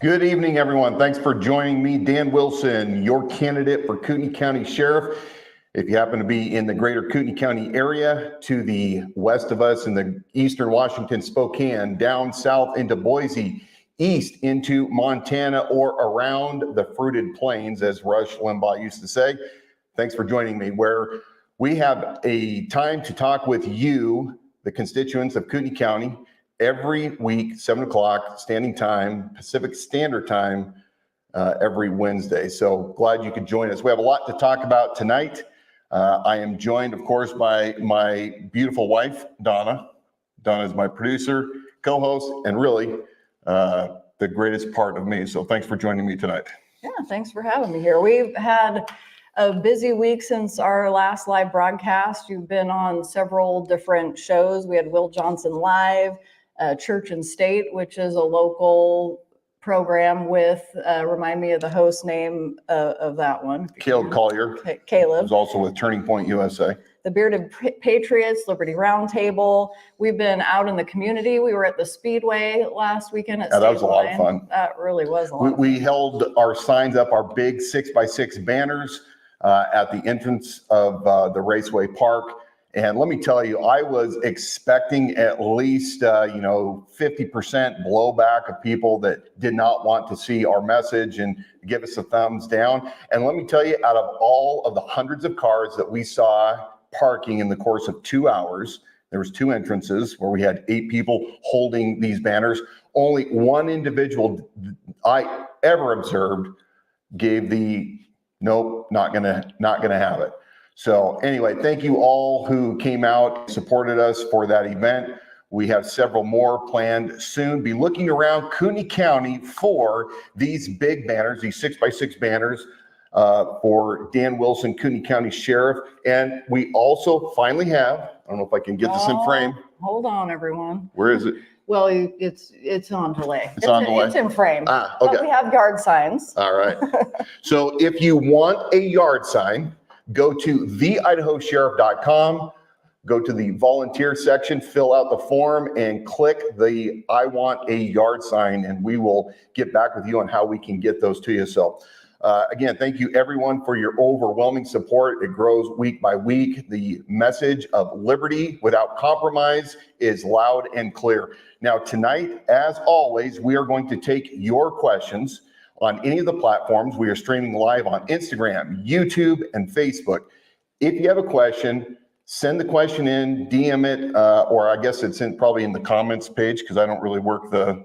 Good evening, everyone. Thanks for joining me, Dan Wilson, your candidate for Kootenai County Sheriff. If you happen to be in the greater Kootenai County area, to the west of us in the eastern Washington, Spokane, down south into Boise, east into Montana, or around the fruited plains, as Rush Limbaugh used to say, thanks for joining me, where we have a time to talk with you, the constituents of Kootenai County, every week, 7 o'clock, standing time, Pacific Standard Time, every Wednesday. So glad you could join us. We have a lot to talk about tonight. I am joined, of course, by my beautiful wife, Donna. Donna is my producer, co-host, and really the greatest part of me. So thanks for joining me tonight. Yeah, thanks for having me here. We've had a busy week since our last live broadcast. You've been on several different shows. We had Will Johnson Live, Church and State, which is a local program with, remind me of the host name of that one. Caleb Collier. Caleb. Who's also with Turning Point USA. The Bearded Patriots, Liberty Roundtable. We've been out in the community. We were at the Speedway last weekend at that was a lot of fun. That really was a lot of fun. We held our signs up, our big 6x6 banners at the entrance of the Raceway Park. And let me tell you, I was expecting at least, 50% blowback of people that did not want to see our message and give us a thumbs down. And let me tell you, out of all of the hundreds of cars that we saw parking in the course of 2 hours, there was 2 entrances where we had 8 people holding these banners. Only one individual I ever observed gave the nope, not gonna have it. So anyway, thank you all who came out, supported us for that event. We have several more planned soon. Be looking around Kootenai County for these big banners, these 6x6 banners for Dan Wilson, Kootenai County Sheriff. And we also finally have, I don't know if I can get this in frame. Hold on, everyone. Where is it? Well, it's on delay. It's on delay. It's in frame. Okay. But we have yard signs. All right. So if you want a yard sign, go to theidahosheriff.com, go to the volunteer section, fill out the form, and click the I want a yard sign, and we will get back with you on how we can get those to you. So again, thank you everyone for your overwhelming support. It grows week by week. The message of liberty without compromise is loud and clear. Now tonight, as always, we are going to take your questions on any of the platforms. We are streaming live on Instagram, YouTube, and Facebook. If you have a question, send the question in, DM it, or I guess it's probably in the comments page, because I don't really work the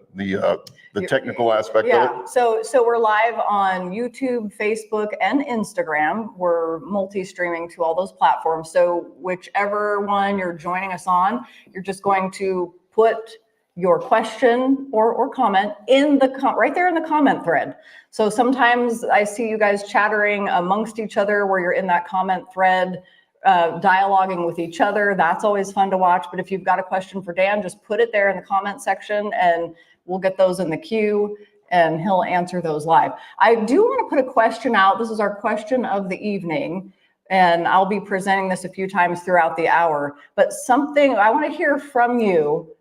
technical aspect of it. Yeah, so we're live on YouTube, Facebook, and Instagram. We're multi-streaming to all those platforms. So whichever one you're joining us on, you're just going to put your question or comment in the right there in the comment thread. So sometimes I see you guys chattering amongst each other where you're in that comment thread, dialoguing with each other. That's always fun to watch. But if you've got a question for Dan, just put it there in the comment section and we'll get those in the queue and he'll answer those live. I do want to put a question out. This is our question of the evening, and I'll be presenting this a few times throughout the hour. But something I want to hear from you.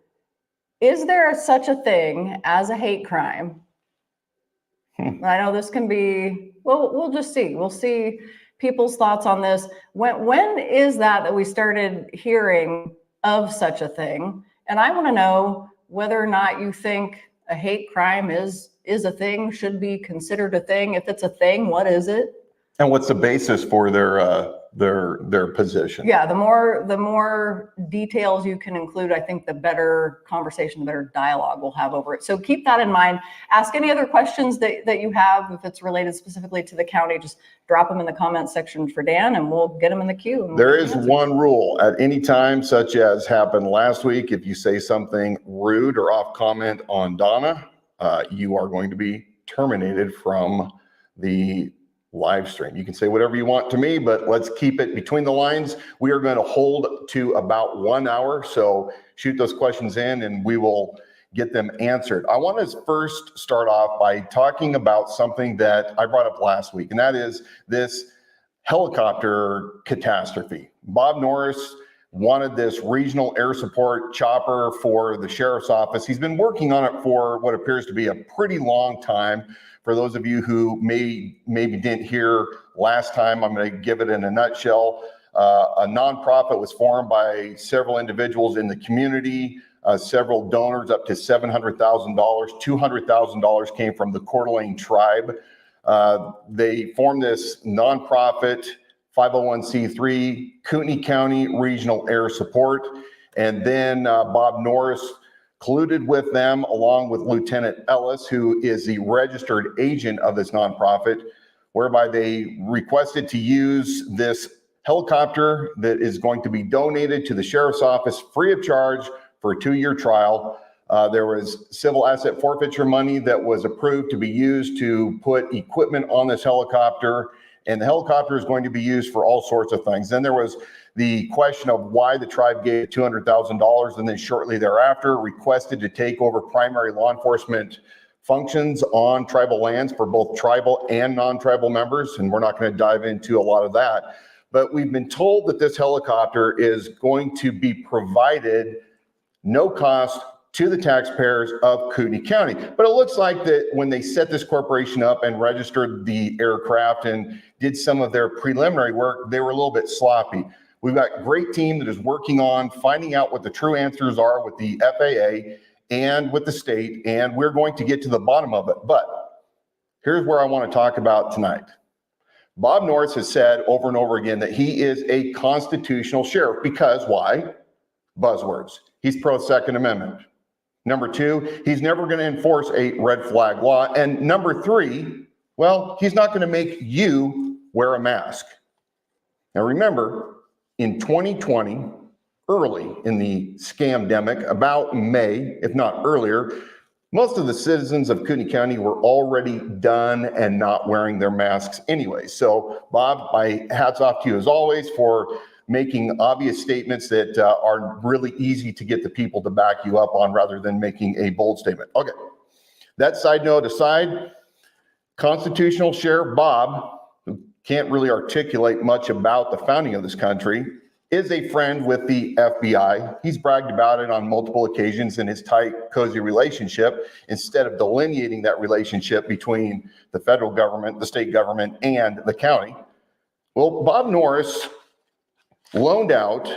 Is there such a thing as a hate crime? I know this can be, well, we'll just see. We'll see people's thoughts on this. When is that we started hearing of such a thing? And I want to know whether or not you think a hate crime is a thing, should be considered a thing. If it's a thing, what is it? And what's the basis for their position? Yeah, the more details you can include, I think the better conversation, the better dialogue we'll have over it. So keep that in mind. Ask any other questions that you have. If it's related specifically to the county, just drop them in the comment section for Dan and we'll get them in the queue. There is one rule at any time, such as happened last week. If you say something rude or off comment on Donna, you are going to be terminated from the live stream. You can say whatever you want to me, but let's keep it between the lines. We are going to hold to about 1 hour. So shoot those questions in and we will get them answered. I want to first start off by talking about something that I brought up last week, and that is this helicopter catastrophe. Bob Norris wanted this regional air support chopper for the sheriff's office. He's been working on it for what appears to be a pretty long time. For those of you who maybe didn't hear last time, I'm going to give it in a nutshell. A nonprofit was formed by several individuals in the community, several donors up to $700,000. $200,000 came from the Kootenai tribe. They formed this nonprofit 501c3 Kootenai County Regional Air Support. And then Bob Norris colluded with them along with Lieutenant Ellis, who is the registered agent of this nonprofit, whereby they requested to use this helicopter that is going to be donated to the sheriff's office free of charge for a 2-year trial. There was civil asset forfeiture money that was approved to be used to put equipment on this helicopter, and the helicopter is going to be used for all sorts of things. Then there was the question of why the tribe gave $200,000, and then shortly thereafter requested to take over primary law enforcement functions on tribal lands for both tribal and non-tribal members, and we're not going to dive into a lot of that. But we've been told that this helicopter is going to be provided no cost to the taxpayers of Kootenai County. But it looks like that when they set this corporation up and registered the aircraft and did some of their preliminary work, they were a little bit sloppy. We've got a great team that is working on finding out what the true answers are with the FAA and with the state, and we're going to get to the bottom of it. But here's where I want to talk about tonight. Bob Norris has said over and over again that he is a constitutional sheriff because why? Buzzwords. He's pro Second Amendment. Number 2, he's never going to enforce a red flag law. And number 3, well, he's not going to make you wear a mask. Now remember, in 2020, early in the scamdemic, about May, if not earlier, most of the citizens of Kootenai County were already done and not wearing their masks anyway. So Bob, my hat's off to you as always for making obvious statements that are really easy to get the people to back you up on rather than making a bold statement. Okay, that side note aside, constitutional sheriff Bob, who can't really articulate much about the founding of this country, is a friend with the FBI. He's bragged about it on multiple occasions in his tight, cozy relationship, instead of delineating that relationship between the federal government, the state government, and the county. Well, Bob Norris loaned out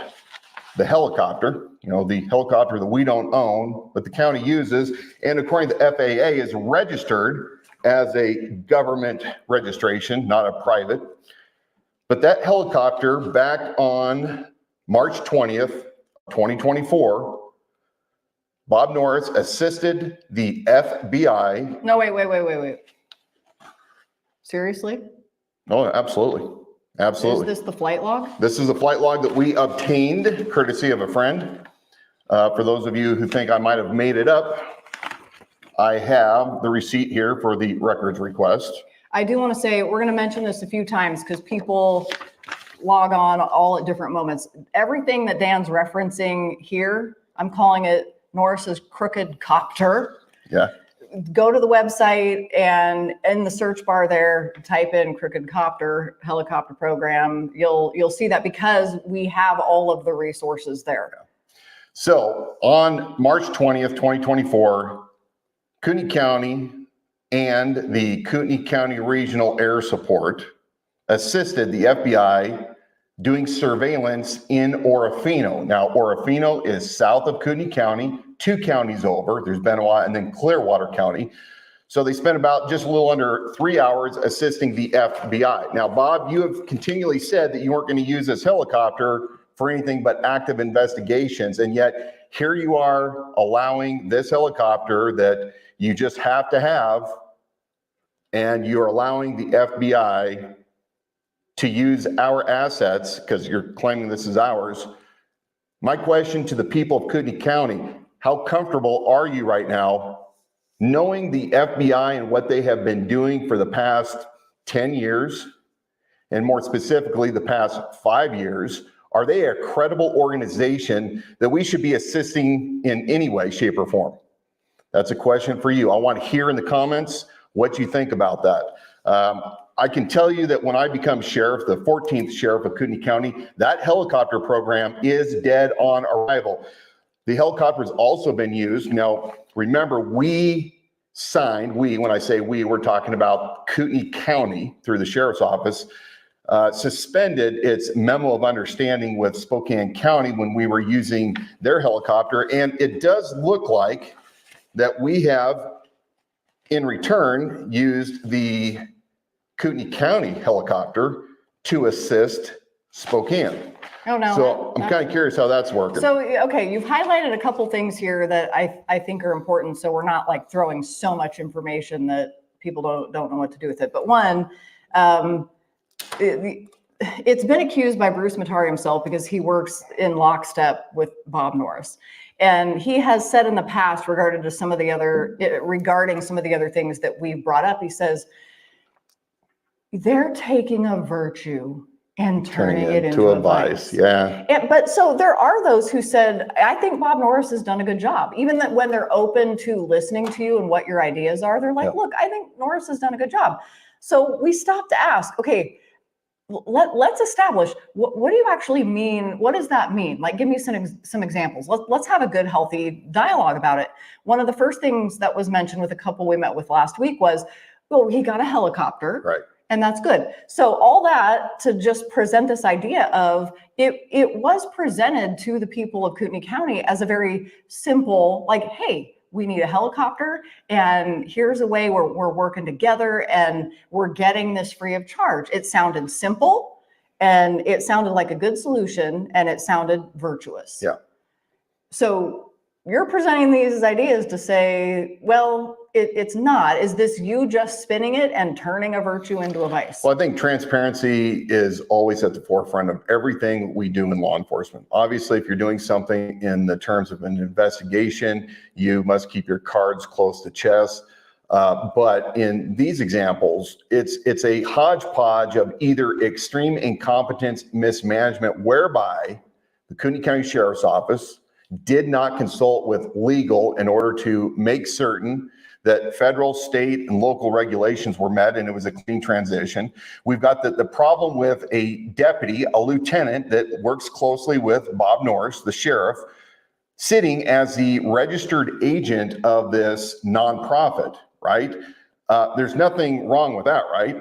the helicopter, the helicopter that we don't own, but the county uses, and according to the FAA is registered as a government registration, not a private. But that helicopter back on March 20th, 2024, Bob Norris assisted the FBI. No, wait. Seriously? Oh, absolutely. Absolutely. Is this the flight log? This is the flight log that we obtained courtesy of a friend. For those of you who think I might have made it up, I have the receipt here for the records request. I do want to say, we're going to mention this a few times because people log on all at different moments. Everything that Dan's referencing here, I'm calling it Norris's crooked copter. Yeah. Go to the website and in the search bar there, type in crooked copter helicopter program. You'll see that because we have all of the resources there. So on March 20th, 2024, Kootenai County and the Kootenai County Regional Air Support assisted the FBI doing surveillance in Orofino. Now, Orofino is south of Kootenai County, 2 counties over. There's Benoit and then Clearwater County. So they spent about just a little under 3 hours assisting the FBI. Now, Bob, you have continually said that you weren't going to use this helicopter for anything but active investigations. And yet here you are allowing this helicopter that you just have to have, and you're allowing the FBI to use our assets because you're claiming this is ours. My question to the people of Kootenai County, how comfortable are you right now knowing the FBI and what they have been doing for the past 10 years, and more specifically, the past 5 years? Are they a credible organization that we should be assisting in any way, shape, or form? That's a question for you. I want to hear in the comments what you think about that. I can tell you that when I become sheriff, the 14th sheriff of Kootenai County, that helicopter program is dead on arrival. The helicopter has also been used. Now, remember, when I say we, we're talking about Kootenai County through the sheriff's office, suspended its memo of understanding with Spokane County when we were using their helicopter. And it does look like that we have, in return, used the Kootenai County helicopter to assist Spokane. Oh, no. So I'm kind of curious how that's working. So, okay, you've highlighted a couple things here that I think are important. So we're not like throwing so much information that people don't know what to do with it. But one, it's been accused by Bruce Matari himself because he works in lockstep with Bob Norris. And he has said in the past regarding some of the other things that we've brought up, he says, they're taking a virtue and turning it into a vice. Yeah. But so there are those who said, I think Bob Norris has done a good job. Even that when they're open to listening to you and what your ideas are, they're like, look, I think Norris has done a good job. So we stopped to ask, okay, let's establish what do you actually mean? What does that mean? Like, give me some examples. Let's have a good, healthy dialogue about it. One of the first things that was mentioned with a couple we met with last week was, well, he got a helicopter. Right. And that's good. So all that to just present this idea of it was presented to the people of Kootenai County as a very simple, like, hey, we need a helicopter and here's a way we're working together and we're getting this free of charge. It sounded simple and it sounded like a good solution and it sounded virtuous. Yeah. So you're presenting these ideas to say, well, it's not. Is this you just spinning it and turning a virtue into a vice? Well, I think transparency is always at the forefront of everything we do in law enforcement. Obviously, if you're doing something in the terms of an investigation, you must keep your cards close to chest. But in these examples, it's a hodgepodge of either extreme incompetence, mismanagement, whereby the Kootenai County Sheriff's Office did not consult with legal in order to make certain that federal, state, and local regulations were met and it was a clean transition. We've got the problem with a deputy, a lieutenant that works closely with Bob Norris, the sheriff, sitting as the registered agent of this nonprofit, right? There's nothing wrong with that, right?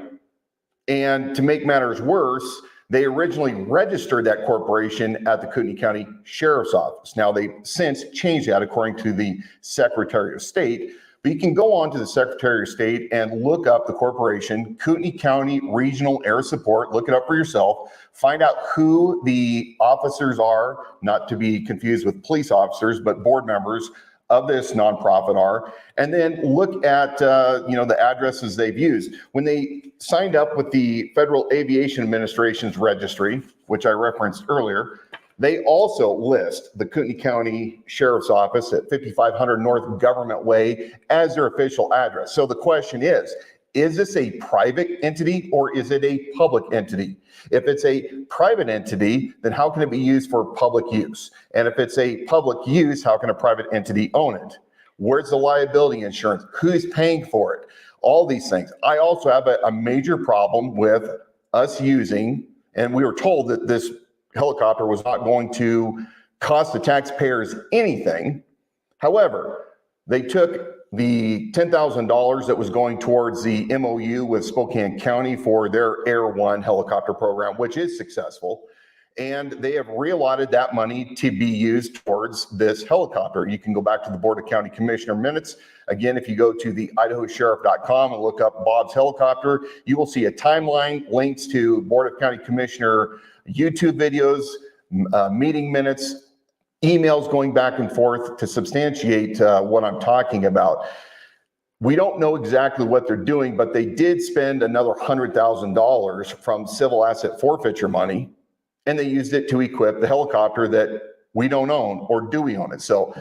And to make matters worse, they originally registered that corporation at the Kootenai County Sheriff's Office. Now, they've since changed that according to the Secretary of State. But you can go on to the Secretary of State and look up the corporation, Kootenai County Regional Air Support. Look it up for yourself. Find out who the officers are, not to be confused with police officers, but board members of this nonprofit are. And then look at the addresses they've used. When they signed up with the Federal Aviation Administration's registry, which I referenced earlier, they also list the Kootenai County Sheriff's Office at 5500 North Government Way as their official address. So the question is this a private entity or is it a public entity? If it's a private entity, then how can it be used for public use? And if it's a public use, how can a private entity own it? Where's the liability insurance? Who's paying for it? All these things. I also have a major problem with us using, and we were told that this helicopter was not going to cost the taxpayers anything. However, they took the $10,000 that was going towards the MOU with Spokane County for their Air One helicopter program, which is successful, and they have reallotted that money to be used towards this helicopter. You can go back to the Board of County Commissioner minutes. Again, if you go to the idahosheriff.com and look up Bob's helicopter, you will see a timeline, links to Board of County Commissioner YouTube videos, meeting minutes, emails going back and forth to substantiate what I'm talking about. We don't know exactly what they're doing, but they did spend another $100,000 from civil asset forfeiture money, and they used it to equip the helicopter that we don't own, or do we own it? So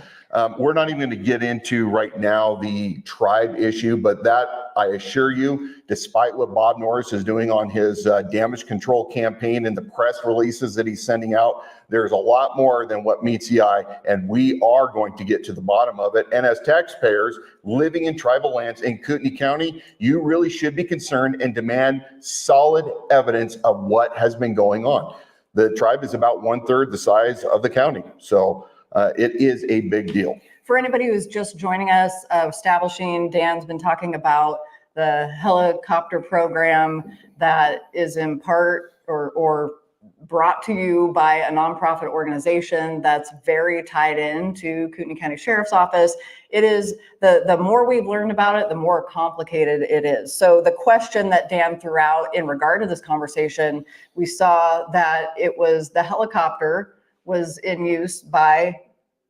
we're not even going to get into right now the tribe issue, but that, I assure you, despite what Bob Norris is doing on his damage control campaign and the press releases that he's sending out, there's a lot more than what meets the eye, and we are going to get to the bottom of it. And as taxpayers living in tribal lands in Kootenai County, you really should be concerned and demand solid evidence of what has been going on. The tribe is about 1/3 the size of the county, so it is a big deal. For anybody who's just joining us, establishing, Dan's been talking about the helicopter program that is in part or brought to you by a nonprofit organization that's very tied into Kootenai County Sheriff's Office. It is, the more we've learned about it, the more complicated it is. So the question that Dan threw out in regard to this conversation, we saw that it was the helicopter was in use by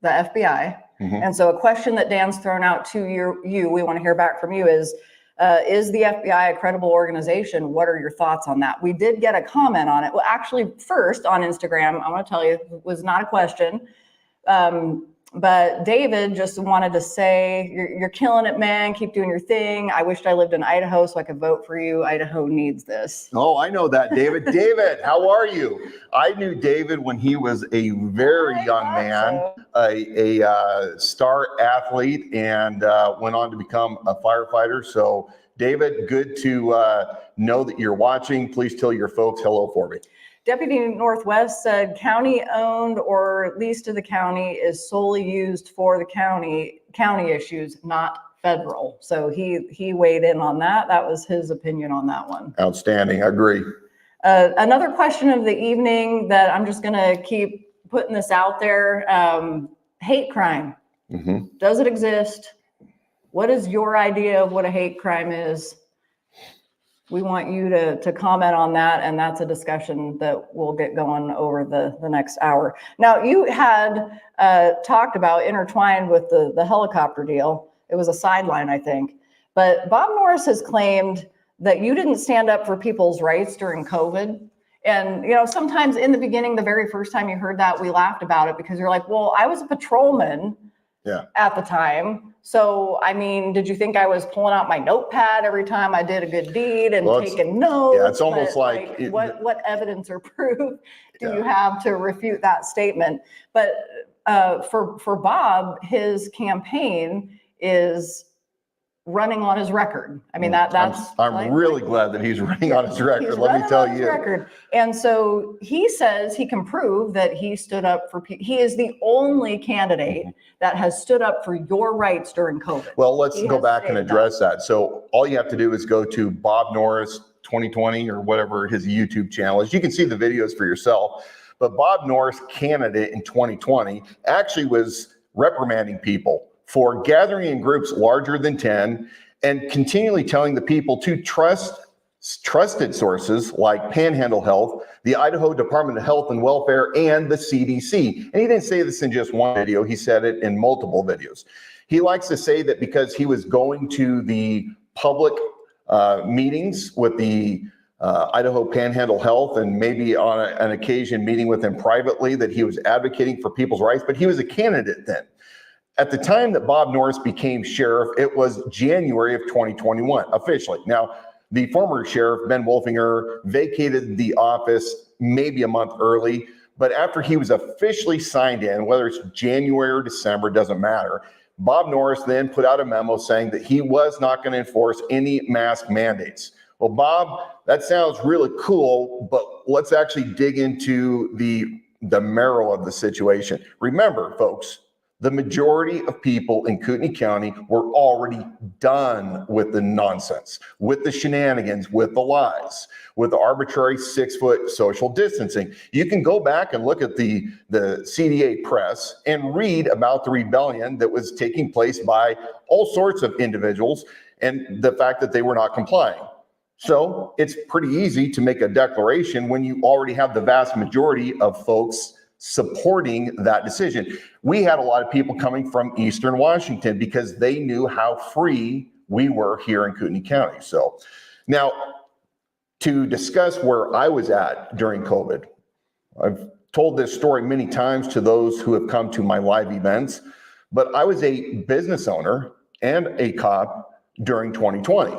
the FBI. And so a question that Dan's thrown out to you, we want to hear back from you, is the FBI a credible organization? What are your thoughts on that? We did get a comment on it. Well, actually, first on Instagram, I want to tell you, it was not a question. But David just wanted to say, you're killing it, man. Keep doing your thing. I wished I lived in Idaho so I could vote for you. Idaho needs this. Oh, I know that, David. David, how are you? I knew David when he was a very young man, a star athlete, and went on to become a firefighter. So, David, good to know that you're watching. Please tell your folks hello for me. Deputy Northwest said county owned or leased to the county is solely used for the county issues, not federal. So he weighed in on that. That was his opinion on that one. Outstanding. I agree. Another question of the evening that I'm just going to keep putting this out there. Hate crime. Does it exist? What is your idea of what a hate crime is? We want you to comment on that, and that's a discussion that we'll get going over the next hour. Now, you had talked about, intertwined with the helicopter deal. It was a sideline, I think. But Bob Norris has claimed that you didn't stand up for people's rights during COVID. And, you know, sometimes in the beginning, the very first time you heard that, we laughed about it because you're like, well, I was a patrolman at the time. So, I mean, did you think I was pulling out my notepad every time I did a good deed and taking notes? Yeah, it's almost like what evidence or proof do you have to refute that statement? But for Bob, his campaign is running on his record. I mean, I'm really glad that he's running on his record. Let me tell you. And so he says he can prove that he stood up for people. He is the only candidate that has stood up for your rights during COVID. Well, let's go back and address that. So all you have to do is go to Bob Norris 2020 or whatever his YouTube channel is. You can see the videos for yourself. But Bob Norris, candidate in 2020, actually was reprimanding people for gathering in groups larger than 10 and continually telling the people to trust trusted sources like Panhandle Health, the Idaho Department of Health and Welfare, and the CDC. And he didn't say this in just one video, he said it in multiple videos. He likes to say that because he was going to the public meetings with the Idaho Panhandle Health and maybe on an occasion meeting with them privately, that he was advocating for people's rights, but he was a candidate then. At the time that Bob Norris became sheriff, it was January of 2021, officially. Now, the former sheriff, Ben Wolfinger, vacated the office maybe a month early, but after he was officially signed in, whether it's January or December, doesn't matter, Bob Norris then put out a memo saying that he was not going to enforce any mask mandates. Well, Bob, that sounds really cool, but let's actually dig into the marrow of the situation. Remember, folks, the majority of people in Kootenai County were already done with the nonsense, with the shenanigans, with the lies, with the arbitrary 6-foot social distancing. You can go back and look at the CDA press and read about the rebellion that was taking place by all sorts of individuals and the fact that they were not complying. So it's pretty easy to make a declaration when you already have the vast majority of folks supporting that decision. We had a lot of people coming from Eastern Washington because they knew how free we were here in Kootenai County. So now to discuss where I was at during COVID, I've told this story many times to those who have come to my live events, but I was a business owner and a cop during 2020.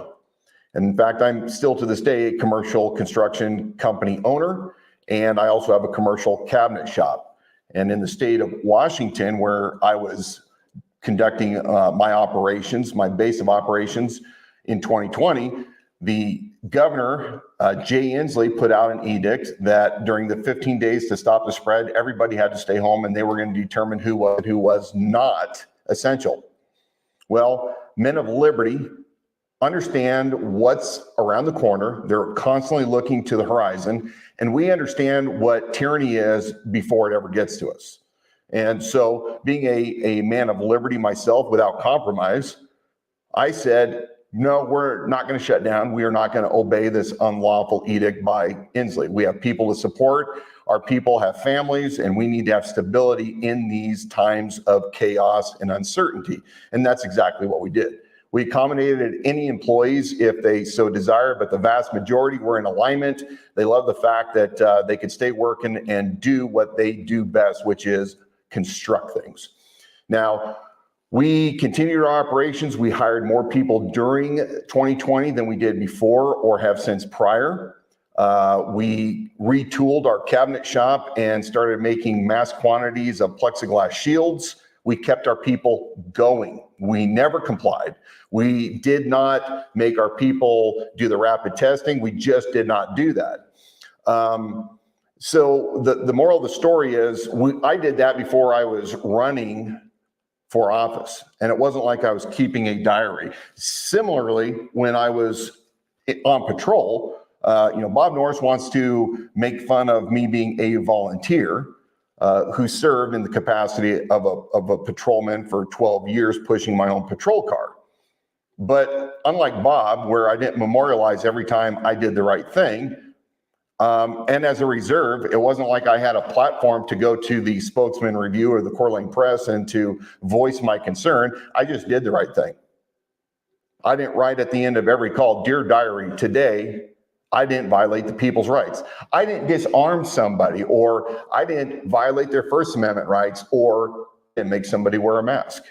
And in fact, I'm still to this day a commercial construction company owner, and I also have a commercial cabinet shop. And in the state of Washington, where I was conducting my operations, my base of operations in 2020, the governor, Jay Inslee, put out an edict that during the 15 days to stop the spread, everybody had to stay home and they were going to determine who was not essential. Well, men of liberty understand what's around the corner. They're constantly looking to the horizon, and we understand what tyranny is before it ever gets to us. And so being a man of liberty myself without compromise, I said, no, we're not going to shut down. We are not going to obey this unlawful edict by Inslee. We have people to support. Our people have families, and we need to have stability in these times of chaos and uncertainty. And that's exactly what we did. We accommodated any employees if they so desire, but the vast majority were in alignment. They love the fact that they could stay working and do what they do best, which is construct things. Now, we continued our operations. We hired more people during 2020 than we did before or have since prior. We retooled our cabinet shop and started making mass quantities of plexiglass shields. We kept our people going. We never complied. We did not make our people do the rapid testing. We just did not do that. So the moral of the story is I did that before I was running for office. And it wasn't like I was keeping a diary. Similarly, when I was on patrol, Bob Norris wants to make fun of me being a volunteer who served in the capacity of a patrolman for 12 years pushing my own patrol car. But unlike Bob, where I didn't memorialize every time I did the right thing, and as a reserve, it wasn't like I had a platform to go to the Spokesman Review or the Coeur d'Alene Press and to voice my concern. I just did the right thing. I didn't write at the end of every call, "Dear Diary, today I didn't violate the people's rights. I didn't disarm somebody, or I didn't violate their First Amendment rights, or didn't make somebody wear a mask."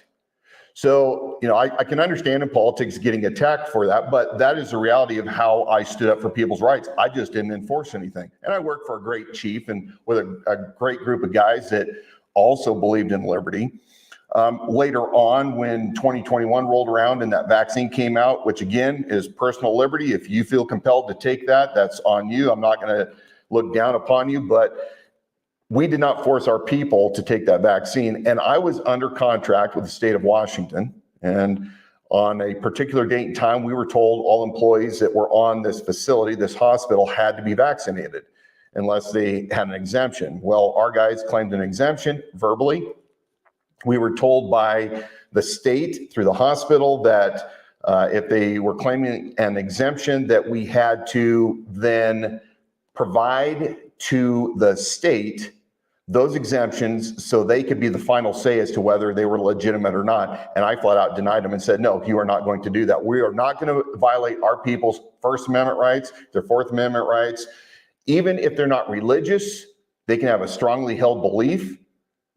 So, I can understand in politics getting attacked for that, but that is the reality of how I stood up for people's rights. I just didn't enforce anything. And I worked for a great chief and with a great group of guys that also believed in liberty. Later on, when 2021 rolled around and that vaccine came out, which again is personal liberty. If you feel compelled to take that, that's on you. I'm not going to look down upon you, but we did not force our people to take that vaccine. And I was under contract with the state of Washington. And on a particular date and time, we were told all employees that were on this facility, this hospital, had to be vaccinated unless they had an exemption. Well, our guys claimed an exemption verbally. We were told by the state through the hospital that if they were claiming an exemption, that we had to then provide to the state those exemptions so they could be the final say as to whether they were legitimate or not. And I flat out denied them and said, no, you are not going to do that. We are not going to violate our people's First Amendment rights, their Fourth Amendment rights. Even if they're not religious, they can have a strongly held belief,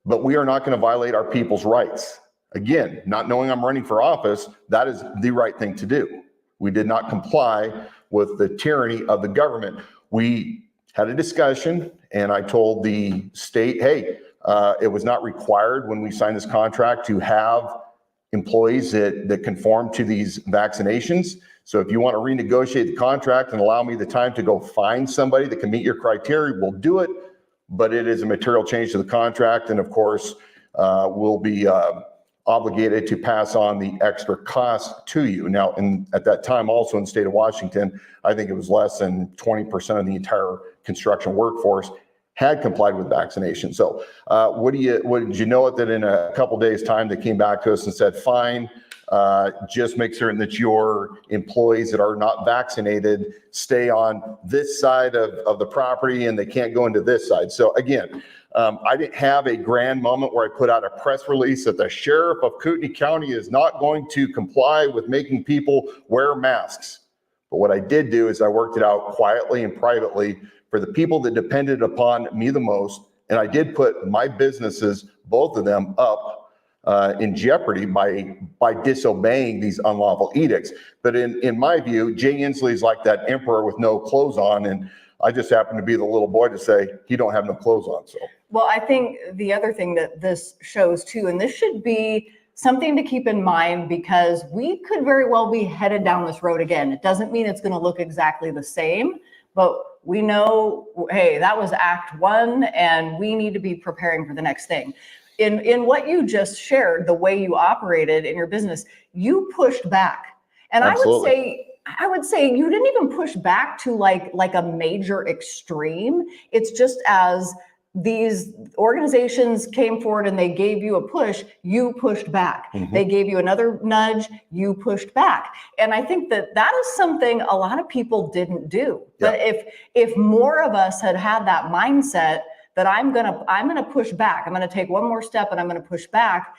but we are not going to violate our people's rights. Again, not knowing I'm running for office, that is the right thing to do. We did not comply with the tyranny of the government. We had a discussion, and I told the state, hey, it was not required when we signed this contract to have employees that conform to these vaccinations. So if you want to renegotiate the contract and allow me the time to go find somebody that can meet your criteria, we'll do it. But it is a material change to the contract. And of course, we'll be obligated to pass on the extra cost to you. Now, at that time, also in the state of Washington, I think it was less than 20% of the entire construction workforce had complied with vaccination. So what did you know it that in a couple days time, they came back to us and said, fine, just make certain that your employees that are not vaccinated stay on this side of the property and they can't go into this side. So again, I didn't have a grand moment where I put out a press release that the sheriff of Kootenai County is not going to comply with making people wear masks. But what I did do is I worked it out quietly and privately for the people that depended upon me the most, And I did put my businesses, both of them, up in jeopardy by disobeying these unlawful edicts. But in my view, Jay Inslee's like that emperor with no clothes on, and I just happen to be the little boy to say he don't have no clothes on. So, well, I think the other thing that this shows too, and this should be something to keep in mind, because we could very well be headed down this road again. It doesn't mean it's going to look exactly the same, but we know, hey, that was Act 1, and we need to be preparing for the next thing. In what you just shared, the way you operated in your business, you pushed back. And absolutely. I would say you didn't even push back to like a major extreme. It's just as these organizations came forward and they gave you a push, you pushed back. Mm-hmm. They gave you another nudge, you pushed back. And I think that is something a lot of people didn't do. Yeah. But if more of us had that mindset that I'm gonna push back, I'm gonna take one more step and I'm gonna push back,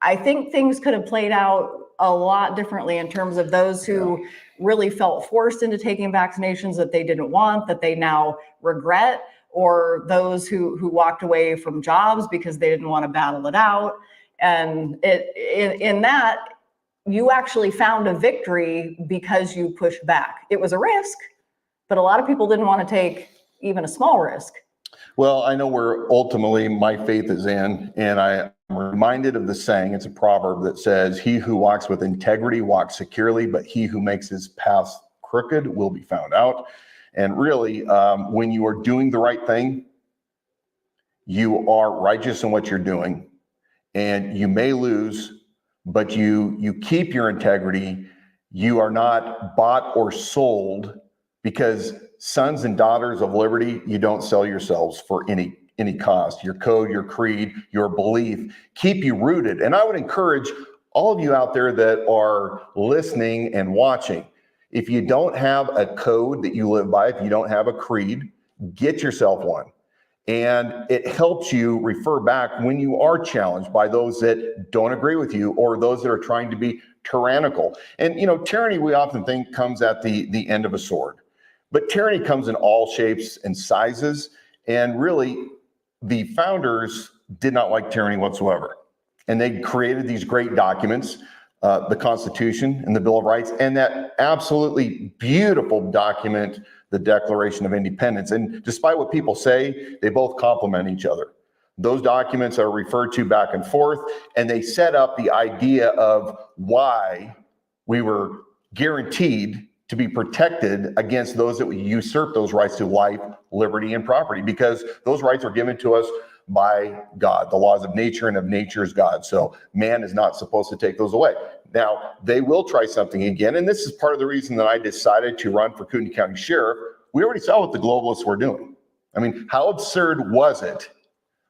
I think things could have played out a lot differently in terms of those who really felt forced into taking vaccinations that they didn't want, that they now regret, or those who walked away from jobs because they didn't want to battle it out. And in that, you actually found a victory because you pushed back. It was a risk, but a lot of people didn't want to take even a small risk. Well, I know where ultimately my faith is in, and I'm reminded of the saying, it's a proverb that says, he who walks with integrity walks securely, but he who makes his path crooked will be found out. And really, when you are doing the right thing, you are righteous in what you're doing, and you may lose, but you keep your integrity. You are not bought or sold, because sons and daughters of liberty, you don't sell yourselves for any cost. Your code, your creed, your belief keep you rooted. And I would encourage all of you out there that are listening and watching, if you don't have a code that you live by, if you don't have a creed, get yourself one. And it helps you refer back when you are challenged by those that don't agree with you, or those that are trying to be tyrannical. And, tyranny, we often think, comes at the end of a sword. But tyranny comes in all shapes and sizes. And really, the founders did not like tyranny whatsoever. And they created these great documents, the Constitution and the Bill of Rights, and that absolutely beautiful document, the Declaration of Independence. And despite what people say, they both complement each other. Those documents are referred to back and forth, and they set up the idea of why we were guaranteed to be protected against those that would usurp those rights to life, liberty, and property, because those rights are given to us by God, the laws of nature, and of nature is God. So man is not supposed to take those away. Now, they will try something again, and this is part of the reason that I decided to run for Kootenai County Sheriff. We already saw what the globalists were doing. I mean, how absurd was it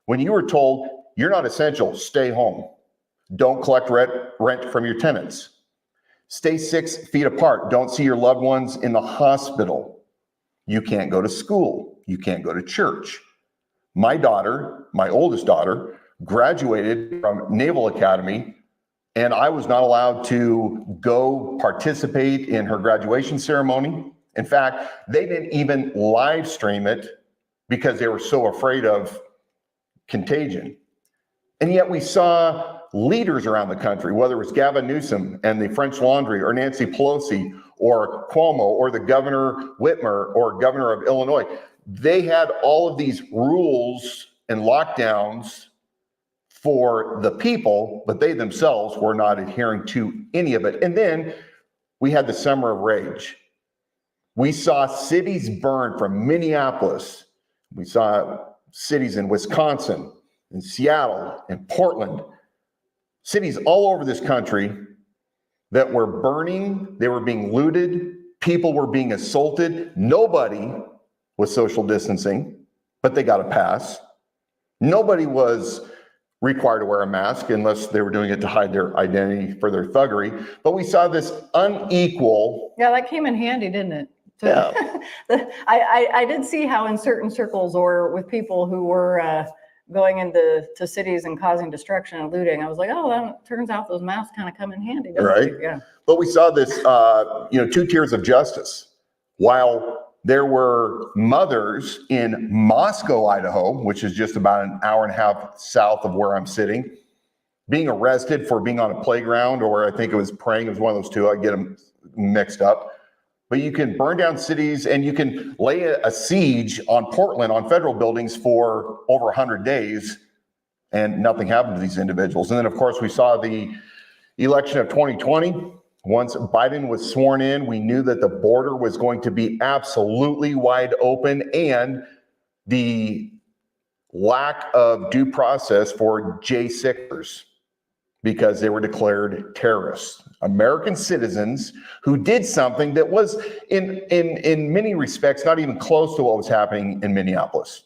when you were told, you're not essential, stay home. Don't collect rent from your tenants. Stay 6 feet apart. Don't see your loved ones in the hospital. You can't go to school. You can't go to church. My daughter, my oldest daughter, graduated from Naval Academy, and I was not allowed to go participate in her graduation ceremony. In fact, they didn't even live stream it because they were so afraid of contagion. And yet we saw leaders around the country, whether it was Gavin Newsom and the French Laundry, or Nancy Pelosi, or Cuomo, or the Governor Whitmer, or Governor of Illinois, they had all of these rules and lockdowns for the people, but they themselves were not adhering to any of it. And then we had the Summer of Rage. We saw cities burn, from Minneapolis. We saw cities in Wisconsin, in Seattle, in Portland, cities all over this country that were burning. They were being looted. People were being assaulted. Nobody was social distancing, but they got a pass. Nobody was required to wear a mask unless they were doing it to hide their identity for their thuggery. But we saw this unequal. Yeah, that came in handy, didn't it? Yeah. I did see how in certain circles, or with people who were going into cities and causing destruction and looting, I was like, oh, that turns out those masks kind of come in handy, doesn't Right. it? Yeah. But we saw this, 2 tiers of justice. While there were mothers in Moscow, Idaho, which is just about an hour and a half south of where I'm sitting, being arrested for being on a playground, or I think it was praying. It was one of those two. I get them mixed up. But you can burn down cities and you can lay a siege on Portland, on federal buildings for over 100 days, and nothing happened to these individuals. And then, of course, we saw the election of 2020. Once Biden was sworn in, we knew that the border was going to be absolutely wide open, and the lack of due process for J6ers, because they were declared terrorists, American citizens who did something that was in many respects not even close to what was happening in Minneapolis.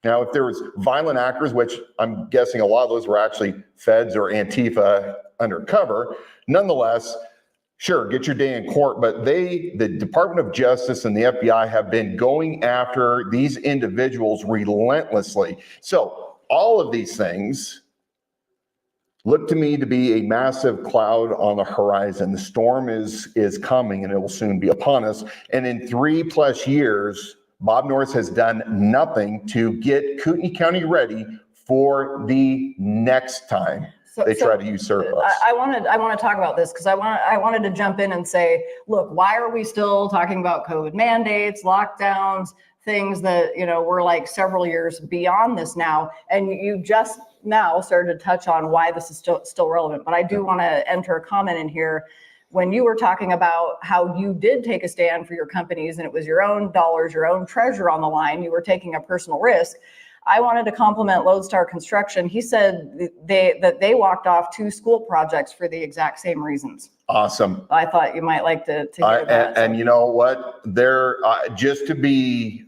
Now, if there was violent actors, which I'm guessing a lot of those were actually feds or Antifa undercover, nonetheless, sure, get your day in court, but the Department of Justice and the FBI have been going after these individuals relentlessly. So all of these things look to me to be a massive cloud on the horizon. The storm is coming, and it will soon be upon us. And in 3+ years, Bob Norris has done nothing to get Kootenai County ready for the next time they try to usurp us. I want to talk about this because I wanted to jump in and say, look, why are we still talking about COVID mandates, lockdowns, things that, we're like several years beyond this now? And you just now started to touch on why this is still relevant. But I do want to enter a comment in here. When you were talking about how you did take a stand for your companies and it was your own dollars, your own treasure on the line, you were taking a personal risk. I wanted to compliment Lodestar Construction. He said that they walked off 2 school projects for the exact same reasons. Awesome. I thought you might like to hear that. And you know what? Just to be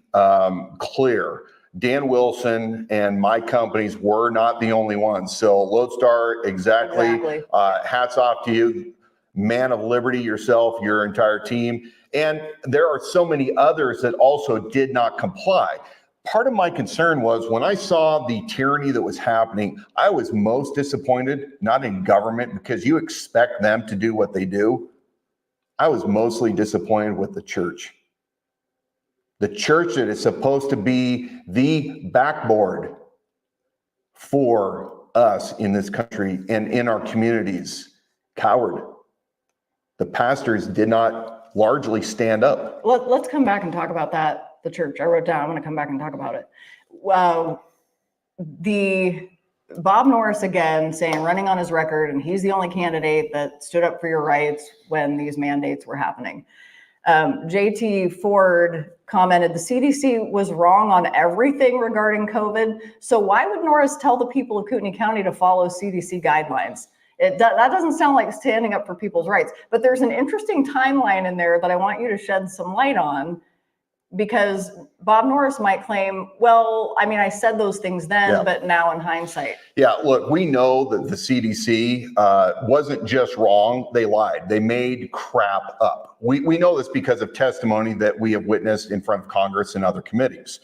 clear, Dan Wilson and my companies were not the only ones. So Lodestar, exactly. Hats off to you, man of liberty yourself, your entire team. And there are so many others that also did not comply. Part of my concern was when I saw the tyranny that was happening, I was most disappointed, not in government, because you expect them to do what they do. I was mostly disappointed with the church. The church that is supposed to be the backboard for us in this country and in our communities, cowered. The pastors did not largely stand up. Let's come back and talk about that. The church. I wrote down, I'm going to come back and talk about it. The Bob Norris again saying, running on his record, and he's the only candidate that stood up for your rights when these mandates were happening. JT Ford commented, the CDC was wrong on everything regarding COVID. So why would Norris tell the people of Kootenai County to follow CDC guidelines? That doesn't sound like standing up for people's rights. But there's an interesting timeline in there that I want you to shed some light on, because Bob Norris might claim, well, I mean, I said those things then, but now in hindsight. Yeah, look, we know that the CDC wasn't just wrong, they lied. They made crap up. We know this because of testimony that we have witnessed in front of Congress and other committees.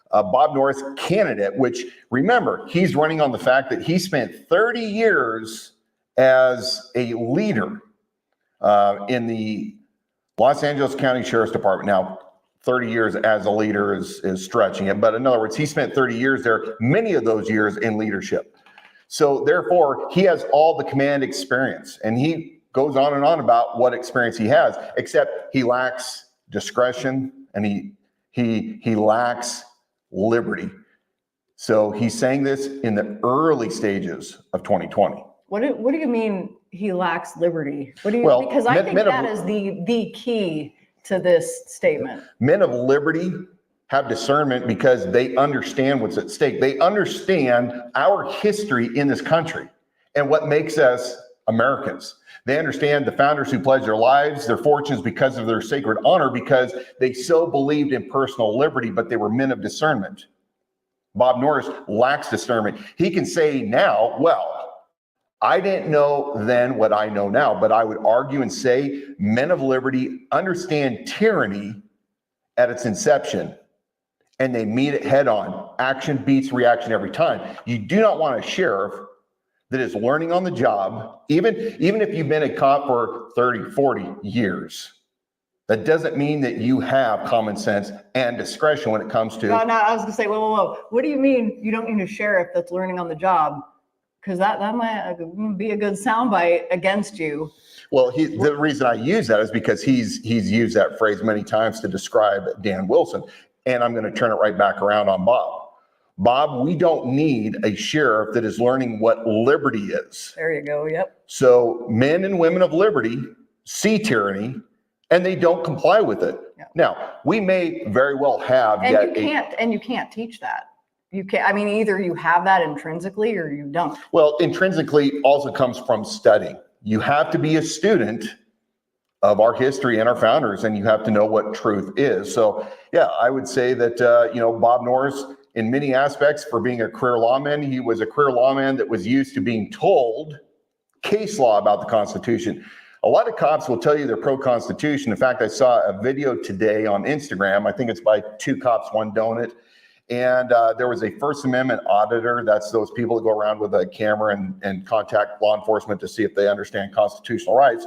Bob Norris, candidate, which remember, he's running on the fact that he spent 30 years as a leader in the Los Angeles County Sheriff's Department. Now, 30 years as a leader is stretching it. But in other words, he spent 30 years there, many of those years in leadership. So therefore, he has all the command experience. And he goes on and on about what experience he has, except he lacks discretion and he lacks liberty. So he's saying this in the early stages of 2020. What do you mean he lacks liberty? Because I think that is the key to this statement. Men of liberty have discernment because they understand what's at stake. They understand our history in this country and what makes us Americans. They understand the founders who pledged their lives, their fortunes because of their sacred honor, because they so believed in personal liberty, but they were men of discernment. Bob Norris lacks discernment. He can say now, well, I didn't know then what I know now, but I would argue and say men of liberty understand tyranny at its inception, and they meet it head on. Action beats reaction every time. You do not want a sheriff that is learning on the job, even if you've been a cop for 30, 40 years. That doesn't mean that you have common sense and discretion when it comes to. No, I was gonna say, whoa. What do you mean you don't need a sheriff that's learning on the job? Because that might be a good soundbite against you. Well, the reason I use that is because he's used that phrase many times to describe Dan Wilson. And I'm going to turn it right back around on Bob. Bob, we don't need a sheriff that is learning what liberty is. There you go. Yep. So men and women of liberty see tyranny and they don't comply with it. Yep. Now, we may very well have you can't teach that. You can't, I mean, either you have that intrinsically or you don't. Well, intrinsically also comes from studying. You have to be a student of our history and our founders, and you have to know what truth is. So yeah, I would say that, Bob Norris, in many aspects, for being a career lawman, he was a career lawman that was used to being told case law about the Constitution. A lot of cops will tell you they're pro-Constitution. In fact, I saw a video today on Instagram. I think it's by Two Cops, One Donut. And there was a First Amendment auditor. That's those people that go around with a camera and contact law enforcement to see if they understand constitutional rights.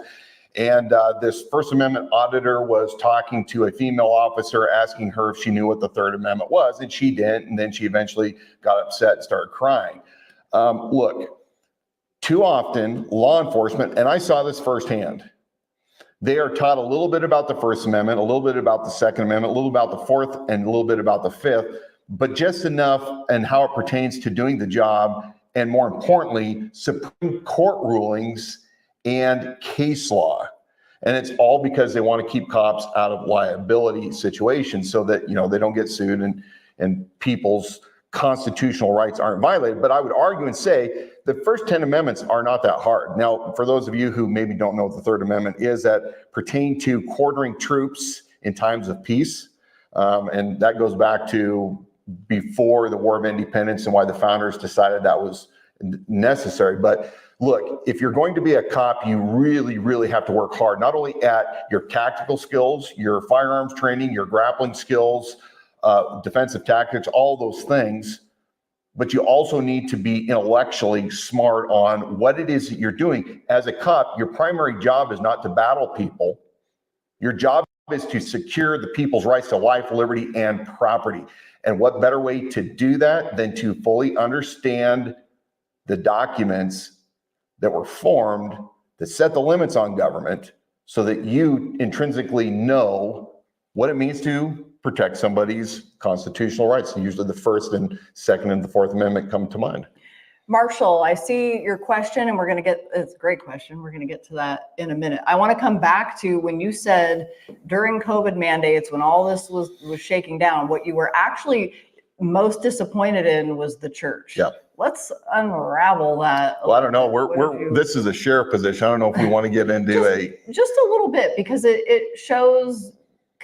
And this First Amendment auditor was talking to a female officer, asking her if she knew what the Third Amendment was, and she didn't. And then she eventually got upset and started crying. Look, too often law enforcement, and I saw this firsthand, they are taught a little bit about the First Amendment, a little bit about the Second Amendment, a little about the Fourth, and a little bit about the Fifth, but just enough and how it pertains to doing the job, and more importantly, Supreme Court rulings and case law. And it's all because they want to keep cops out of liability situations so that, they don't get sued and people's constitutional rights aren't violated. But I would argue and say the first 10 amendments are not that hard. Now, for those of you who maybe don't know what the Third Amendment is, that pertain to quartering troops in times of peace. And that goes back to before the War of Independence and why the founders decided that was necessary. But look, if you're going to be a cop, you really, really have to work hard, not only at your tactical skills, your firearms training, your grappling skills, defensive tactics, all those things, but you also need to be intellectually smart on what it is that you're doing. As a cop, your primary job is not to battle people. Your job is to secure the people's rights to life, liberty, and property. And what better way to do that than to fully understand the documents that were formed that set the limits on government so that you intrinsically know what it means to protect somebody's constitutional rights. And usually the First and Second and the Fourth Amendment come to mind. Marshall, I see your question, and it's a great question. We're going to get to that in a minute. I want to come back to when you said during COVID mandates, when all this was shaking down, what you were actually most disappointed in was the church. Yeah. Let's unravel that. Well, I don't know. This is a sheriff position. I don't know if we want to get into just a little bit, because it shows,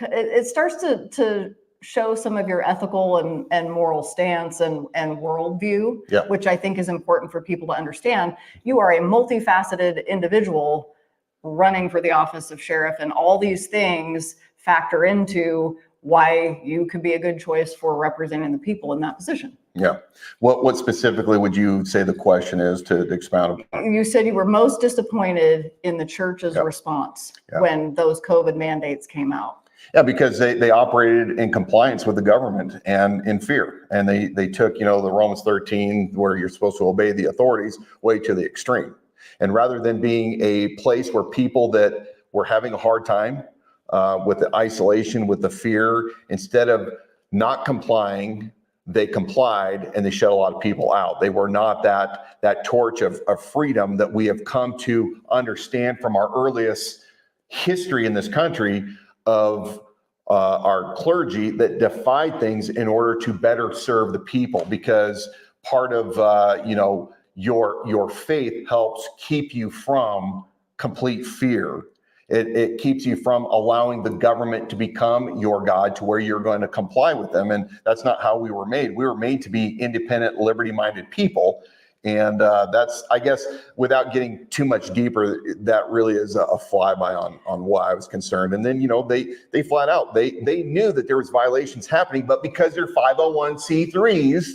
it starts to show some of your ethical and moral stance and worldview, yeah, which I think is important for people to understand. You are a multifaceted individual running for the office of sheriff, and all these things factor into why you could be a good choice for representing the people in that position. Yeah. What specifically would you say the question is, to expound upon? You said you were most disappointed in the church's response when those COVID mandates came out. Yeah, because they operated in compliance with the government and in fear. And they took, the Romans 13, where you're supposed to obey the authorities, way to the extreme. And rather than being a place where people that were having a hard time with the isolation, with the fear, instead of not complying, they complied and they shut a lot of people out. They were not that torch of freedom that we have come to understand from our earliest history in this country of our clergy that defied things in order to better serve the people, because part of your faith helps keep you from complete fear. It keeps you from allowing the government to become your God, to where you're going to comply with them. And that's not how we were made. We were made to be independent, liberty-minded people. And that's, I guess, without getting too much deeper, that really is a flyby on why I was concerned. And then, they flat out, they knew that there was violations happening, but because they're 501c3s,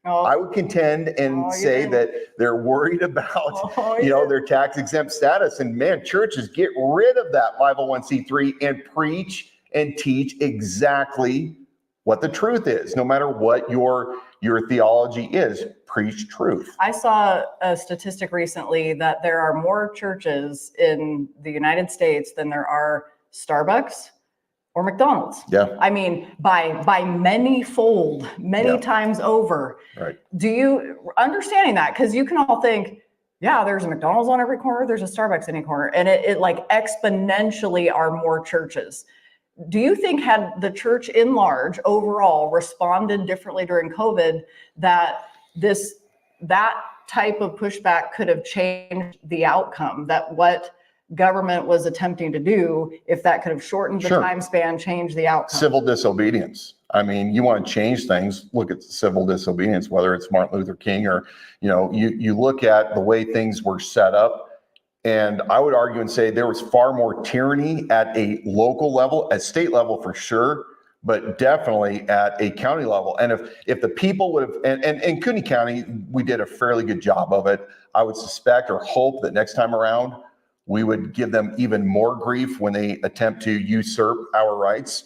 I would contend and say that they're worried about, their tax exempt status. And man, churches, get rid of that 501c3 and preach and teach exactly what the truth is, no matter what your theology is. Preach truth. I saw a statistic recently that there are more churches in the United States than there are Starbucks or McDonald's. Yeah. I mean, by many-fold, many times over. Right. Do you understanding that? Because you can all think, yeah, there's a McDonald's on every corner, there's a Starbucks in any corner, and it like exponentially are more churches. Do you think had the church in large overall responded differently during COVID, that type of pushback could have changed the outcome, that what government was attempting to do, if that could have shortened the time span, changed the outcome? Civil disobedience. I mean, you want to change things, look at civil disobedience, whether it's Martin Luther King or, you look at the way things were set up. And I would argue and say there was far more tyranny at a local level, at state level for sure, but definitely at a county level. And if the people would have, and in Kootenai County, we did a fairly good job of it. I would suspect or hope that next time around, we would give them even more grief when they attempt to usurp our rights.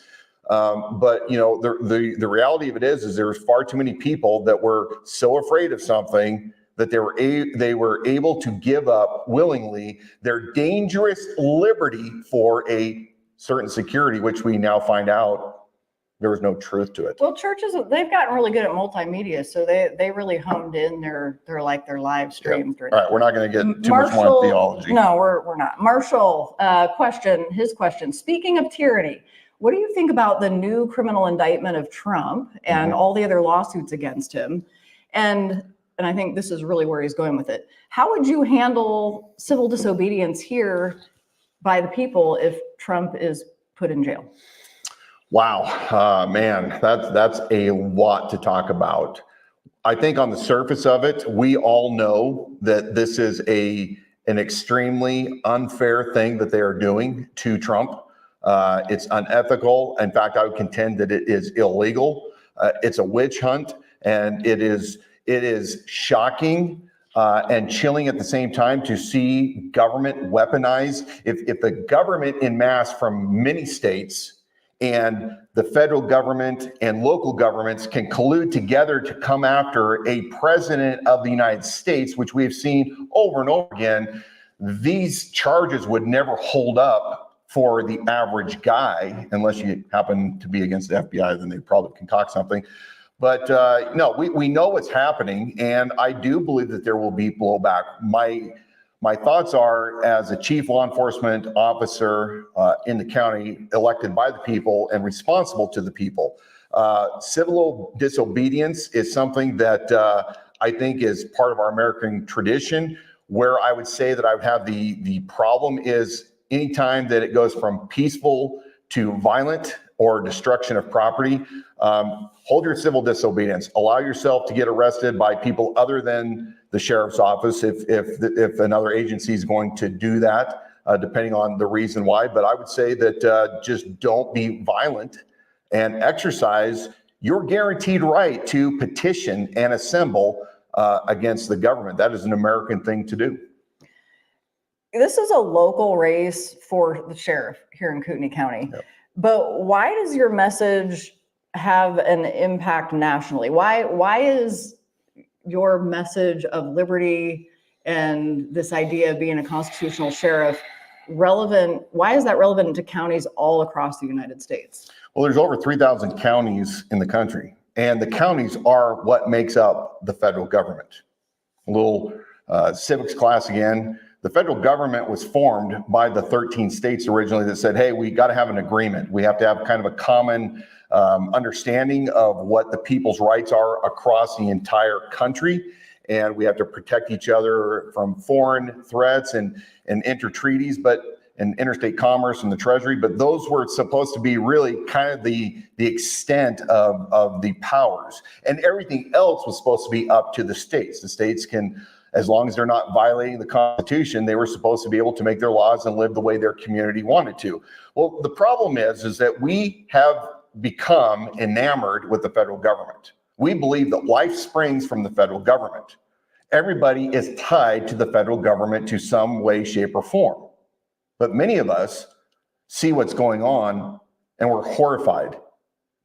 But the reality of it is there's far too many people that were so afraid of something that they were able to give up willingly their dangerous liberty for a certain security, which we now find out there was no truth to it. Well, churches, they've gotten really good at multimedia, so they really honed in their live streams. All right, we're not going to get too much more theology. No, we're not. Marshall, his question. Speaking of tyranny, what do you think about the new criminal indictment of Trump and all the other lawsuits against him? And I think this is really where he's going with it. How would you handle civil disobedience here by the people if Trump is put in jail? Wow, man, that's a lot to talk about. I think on the surface of it, we all know that this is an extremely unfair thing that they are doing to Trump. It's unethical. In fact, I would contend that it is illegal. It's a witch hunt, and it is shocking and chilling at the same time to see government weaponized. If the government en masse from many states and the federal government and local governments can collude together to come after a president of the United States, which we have seen over and over again, these charges would never hold up for the average guy, unless you happen to be against the FBI, then they probably concoct something. But no, we know what's happening, and I do believe that there will be blowback. My thoughts are, as a chief law enforcement officer in the county, elected by the people and responsible to the people, civil disobedience is something that I think is part of our American tradition. Where I would say that I would have the problem is anytime that it goes from peaceful to violent or destruction of property. Hold your civil disobedience. Allow yourself to get arrested by people other than the sheriff's office if another agency is going to do that, depending on the reason why. But I would say that just don't be violent and exercise your guaranteed right to petition and assemble against the government. That is an American thing to do. This is a local race for the sheriff here in Kootenai County. Yep. But why does your message have an impact nationally? Why is your message of liberty and this idea of being a constitutional sheriff relevant? Why is that relevant to counties all across the United States? Well, there's over 3,000 counties in the country, and the counties are what makes up the federal government. A little civics class again. The federal government was formed by the 13 states originally that said, hey, we got to have an agreement. We have to have kind of a common understanding of what the people's rights are across the entire country. And we have to protect each other from foreign threats and inter-treaties, and interstate commerce and the Treasury. But those were supposed to be really kind of the extent of the powers. And everything else was supposed to be up to the states. The states can, as long as they're not violating the Constitution, they were supposed to be able to make their laws and live the way their community wanted to. Well, the problem is that we have become enamored with the federal government. We believe that life springs from the federal government. Everybody is tied to the federal government to some way, shape, or form. But many of us see what's going on and we're horrified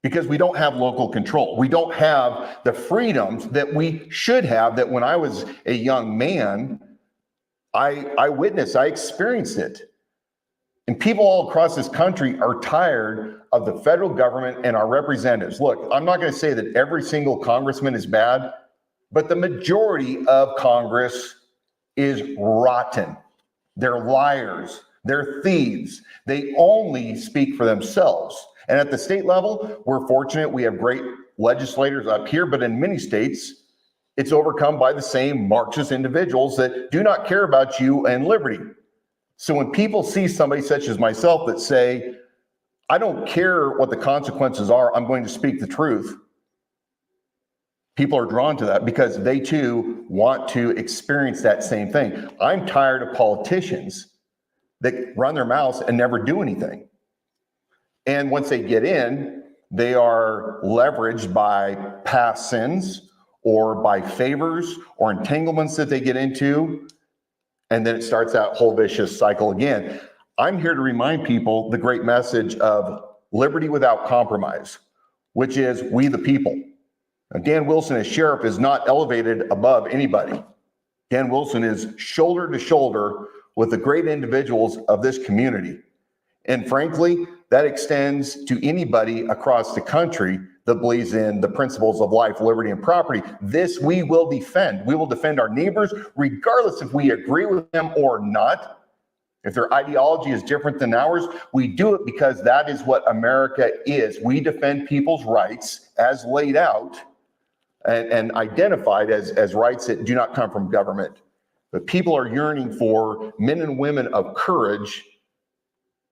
because we don't have local control. We don't have the freedoms that we should have, that when I was a young man, I witnessed, I experienced it. And people all across this country are tired of the federal government and our representatives. Look, I'm not going to say that every single congressman is bad, but the majority of Congress is rotten. They're liars. They're thieves. They only speak for themselves. And at the state level, we're fortunate. We have great legislators up here, but in many states, it's overcome by the same Marxist individuals that do not care about you and liberty. So when people see somebody such as myself that say, I don't care what the consequences are, I'm going to speak the truth, people are drawn to that because they too want to experience that same thing. I'm tired of politicians that run their mouths and never do anything. And once they get in, they are leveraged by past sins or by favors or entanglements that they get into. And then it starts that whole vicious cycle again. I'm here to remind people the great message of liberty without compromise, which is we the people. Now, Dan Wilson as sheriff is not elevated above anybody. Dan Wilson is shoulder to shoulder with the great individuals of this community. And frankly, that extends to anybody across the country that believes in the principles of life, liberty, and property. This we will defend. We will defend our neighbors, regardless if we agree with them or not. If their ideology is different than ours, we do it because that is what America is. We defend people's rights as laid out and identified as rights that do not come from government. But people are yearning for men and women of courage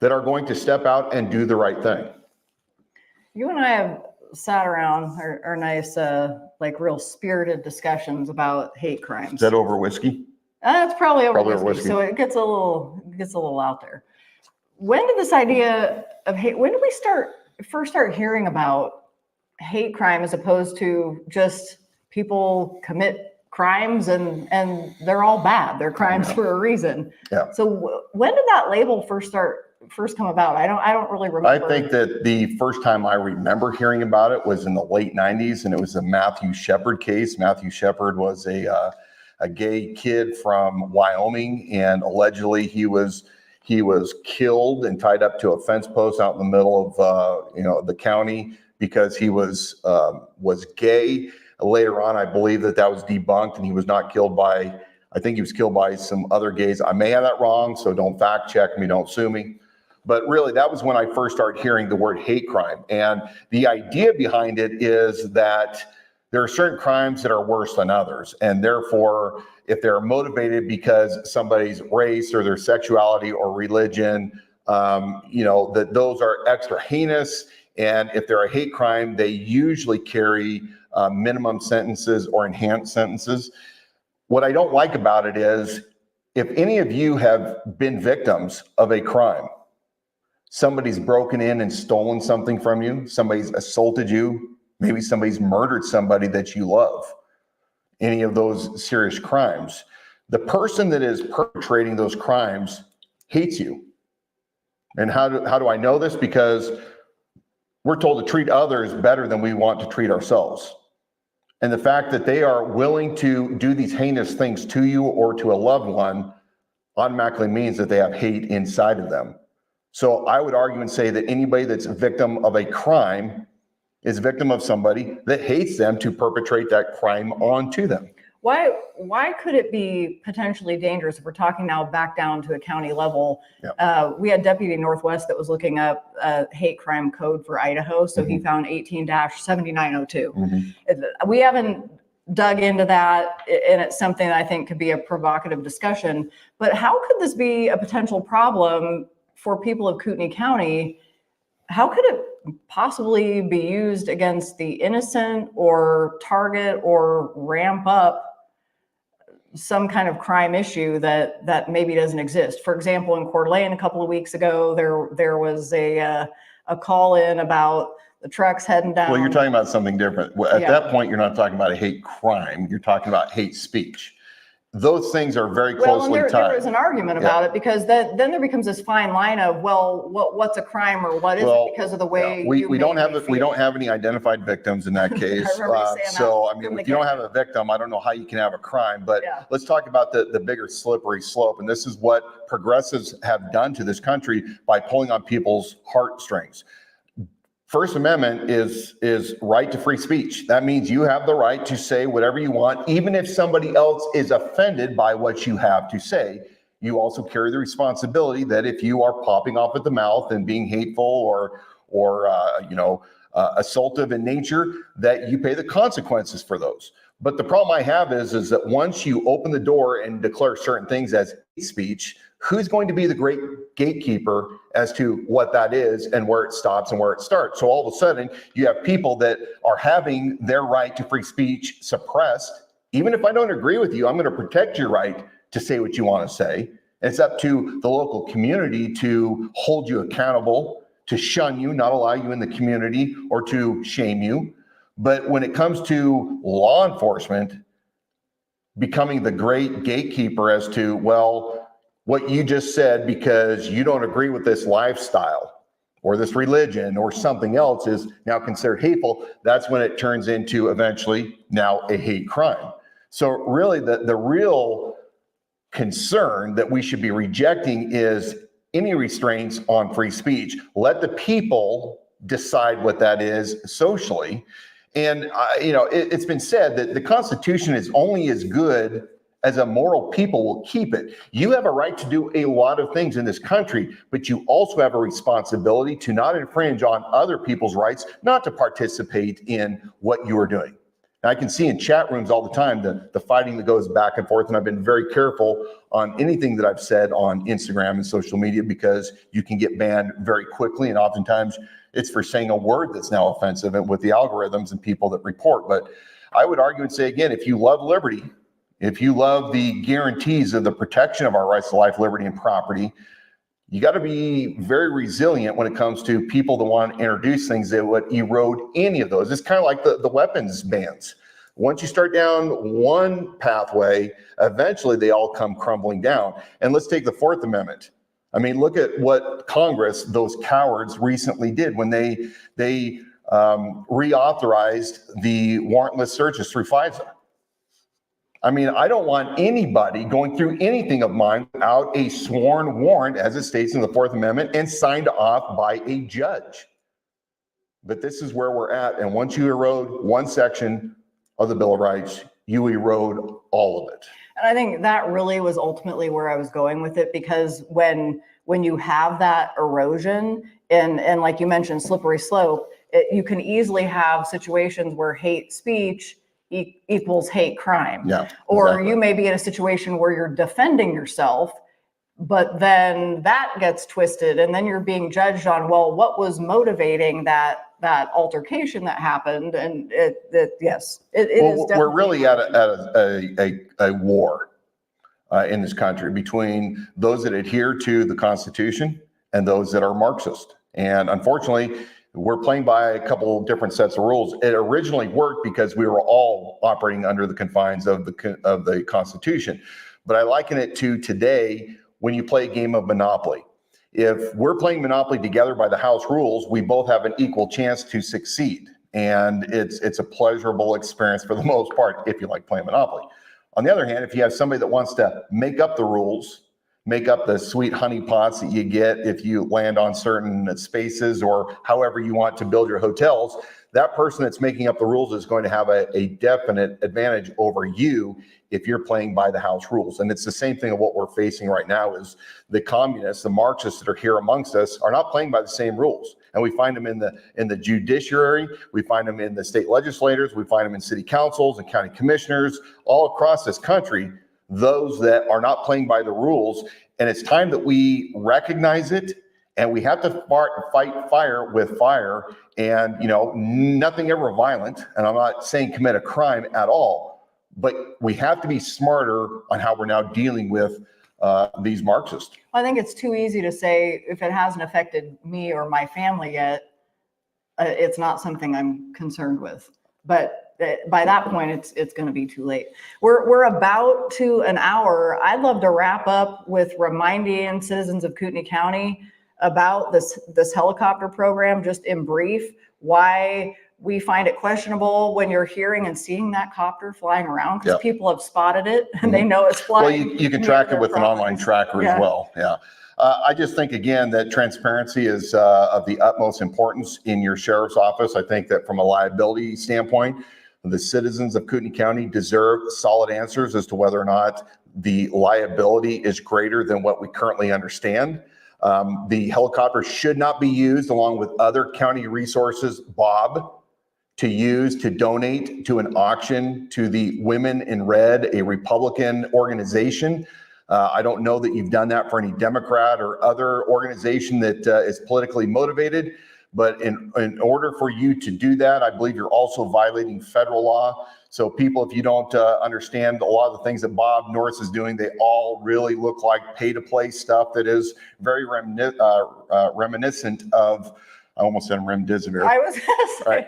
that are going to step out and do the right thing. You and I have sat around our nice, like real spirited discussions about hate crimes. Is that over whiskey? It's probably over Probably over whiskey, whiskey. so it gets a little out there. When did this idea of hate, when did we first start hearing about hate crime as opposed to just people commit crimes and they're all bad, they're crimes for a reason? Yeah. So when did that label first come about? I don't really remember. I think that the first time I remember hearing about it was in the late 90s, and it was the Matthew Shepard case. Matthew Shepard was a gay kid from Wyoming, and allegedly he was killed and tied up to a fence post out in the middle of the county because he was gay. Later on, I believe that was debunked, and he was not killed by. I think he was killed by some other gays. I may have that wrong, so don't fact check me, don't sue me. But really, that was when I first started hearing the word hate crime. And the idea behind it is that there are certain crimes that are worse than others. And therefore, if they're motivated because somebody's race or their sexuality or religion, that those are extra heinous. And if they're a hate crime, they usually carry minimum sentences or enhanced sentences. What I don't like about it is, if any of you have been victims of a crime, somebody's broken in and stolen something from you, somebody's assaulted you, maybe somebody's murdered somebody that you love, any of those serious crimes, the person that is perpetrating those crimes hates you. And how do I know this? Because we're told to treat others better than we want to treat ourselves. And the fact that they are willing to do these heinous things to you or to a loved one automatically means that they have hate inside of them. So I would argue and say that anybody that's a victim of a crime is a victim of somebody that hates them to perpetrate that crime onto them. Why could it be potentially dangerous if we're talking now back down to a county level? Yeah. We had Deputy Northwest that was looking up hate crime code for Idaho. So he found 18-7902. We haven't dug into that, and it's something that I think could be a provocative discussion. But how could this be a potential problem for people of Kootenai County? How could it possibly be used against the innocent or target or ramp up some kind of crime issue that maybe doesn't exist? For example, in Coeur d'Alene a couple of weeks ago, there was a call in about the truck's heading down. Well, you're talking about something different. Well, at Yeah. that point, you're not talking about a hate crime. You're talking about hate speech. Those things are very Well, and closely there tied. was an argument about it, because then there becomes this fine line of, well, what's a crime or what isn't, because of the way we don't have we don't have any identified victims in that case. I remember you saying that So I mean, from the if you don't have get-go. a victim, I don't know how you can have a crime. But Yeah. let's talk about the bigger slippery slope. And this is what progressives have done to this country by pulling on people's heartstrings. First Amendment is right to free speech. That means you have the right to say whatever you want, even if somebody else is offended by what you have to say. You also carry the responsibility that if you are popping off at the mouth and being hateful or assaultive in nature, that you pay the consequences for those. But the problem I have is that once you open the door and declare certain things as hate speech, who's going to be the great gatekeeper as to what that is and where it stops and where it starts? So all of a sudden, you have people that are having their right to free speech suppressed. Even if I don't agree with you, I'm going to protect your right to say what you want to say. It's up to the local community to hold you accountable, to shun you, not allow you in the community, or to shame you. But when it comes to law enforcement becoming the great gatekeeper as to, well, what you just said because you don't agree with this lifestyle or this religion or something else is now considered hateful, that's when it turns into eventually now a hate crime. So really the real concern that we should be rejecting is any restraints on free speech. Let the people decide what that is socially. And it's been said that the Constitution is only as good as a moral people will keep it. You have a right to do a lot of things in this country, but you also have a responsibility to not infringe on other people's rights, not to participate in what you are doing. And I can see in chat rooms all the time the fighting that goes back and forth, and I've been very careful on anything that I've said on Instagram and social media because you can get banned very quickly, and oftentimes it's for saying a word that's now offensive and with the algorithms and people that report. But I would argue and say again, if you love liberty, if you love the guarantees of the protection of our rights to life, liberty, and property, you got to be very resilient when it comes to people that want to introduce things that would erode any of those. It's kind of like the weapons bans. Once you start down one pathway, eventually they all come crumbling down. And let's take the Fourth Amendment. I mean, look at what Congress, those cowards, recently did when they reauthorized the warrantless searches through FISA. I mean, I don't want anybody going through anything of mine without a sworn warrant, as it states in the Fourth Amendment, and signed off by a judge. But this is where we're at. And once you erode one section of the Bill of Rights, you erode all of it. And I think that really was ultimately where I was going with it, because when you have that erosion and like you mentioned, slippery slope, you can easily have situations where hate speech equals hate crime. Yeah, or exactly. you may be in a situation where you're defending yourself, but then that gets twisted and then you're being judged on, well, what was motivating that altercation that happened? And it is definitely. We're really at a war in this country between those that adhere to the Constitution and those that are Marxist. And unfortunately, we're playing by a couple of different sets of rules. It originally worked because we were all operating under the confines of the Constitution. But I liken it to today when you play a game of Monopoly. If we're playing Monopoly together by the house rules, we both have an equal chance to succeed. And it's a pleasurable experience for the most part if you like playing Monopoly. On the other hand, if you have somebody that wants to make up the rules, make up the sweet honey pots that you get if you land on certain spaces or however you want to build your hotels, that person that's making up the rules is going to have a definite advantage over you if you're playing by the house rules. And it's the same thing of what we're facing right now is the communists, the Marxists that are here amongst us are not playing by the same rules. And we find them in the judiciary, we find them in the state legislators, we find them in city councils and county commissioners all across this country, those that are not playing by the rules. And it's time that we recognize it, and we have to fight fire with fire. And nothing ever violent, and I'm not saying commit a crime at all, but we have to be smarter on how we're now dealing with these Marxists. I think it's too easy to say, if it hasn't affected me or my family yet, it's not something I'm concerned with. But by that point, it's going to be too late. We're about to an hour. I'd love to wrap up with reminding citizens of Kootenai County about this helicopter program, just in brief, why we find it questionable when you're hearing and seeing that copter flying around, because people have spotted it and they know it's flying. Well, you can track it with an online tracker as well. Yeah. I just think, again, that transparency is of the utmost importance in your sheriff's office. I think that from a liability standpoint, the citizens of Kootenai County deserve solid answers as to whether or not the liability is greater than what we currently understand. The helicopter should not be used along with other county resources, Bob, to use to donate to an auction to the Women in Red, a Republican organization. I don't know that you've done that for any Democrat or other organization that is politically motivated, but in order for you to do that, I believe you're also violating federal law. So people, if you don't understand a lot of the things that Bob Norris is doing, they all really look like pay-to-play stuff that is very reminiscent of, I almost said remdesivir. I was going to say.